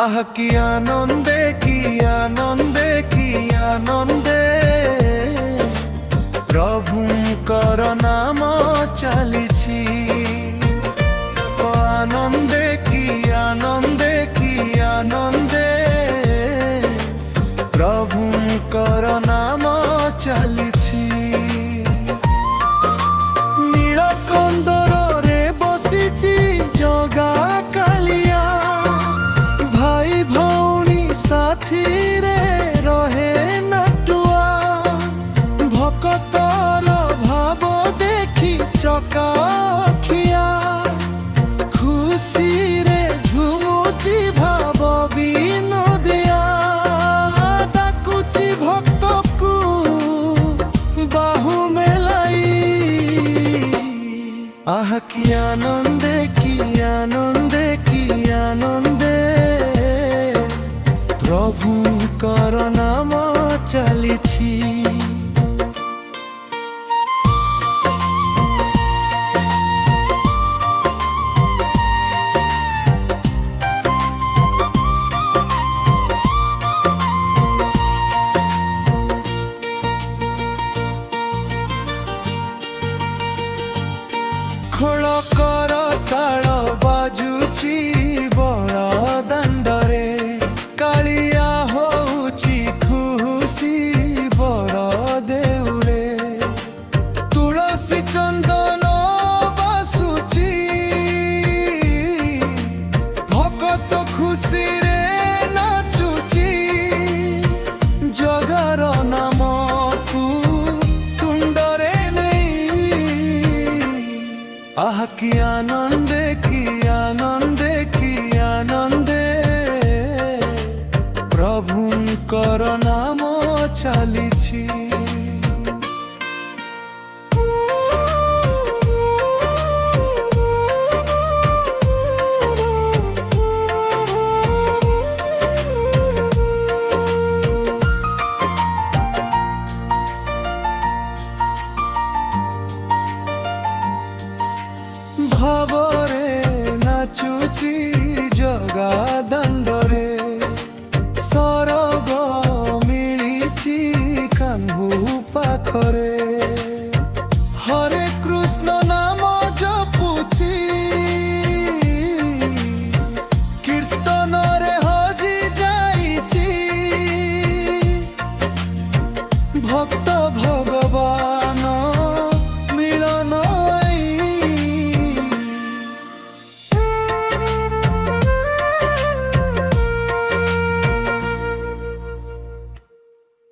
আহ কি আনন্দে কি আনন্দে কি আনন্দে প্রভুঙ্কর নাম চালিছি। আনন্দে কি আনন্দে কি আনন্দে প্রভুঙ্কর নাম চালিছি। নীলকন্দরে বসিছি জগা কালিয়া, ভাই ভৌণী সাথীরে রহে নাটুয়া। ভকতর ভাব দেখি চকাখিয়া, খুশিরে ঝুমুচি ভাব বিনোদিয়া। ডাকুচি ভক্তকু বাহু মেলাই, আহ কি আনন্দে কি আনন্দে কি আনন্দে প্রভুঙ্কর নাম চালিছি। ଖୋଳକର ତାଳ ବାଜୁଛି ବଡ଼ ଦାଣ୍ଡରେ, କାଳିଆ ହଉଛି ଖୁସି ବଡ଼ ଦେଉଳେ। ତୁଳସୀ ଚନ୍ଦନ ବାସୁଛି, ଭକତ ଖୁସିରେ ନାଚୁଛି। ଜଗର ନାମକୁ ତୁଣ୍ଡରେ আহ কি আনন্দে কি আনন্দে কি আনন্দে প্রভুঙ্কর নাম চালিছি। ভাবরে নাচুছি জগা দাণ্ডরে, সরগ মিলিছি কাহ্নু পাখরে। হরে কৃষ্ণ নাম জপুছি, কীর্তনরে হজি যাইছি। ভক্ত ভগবান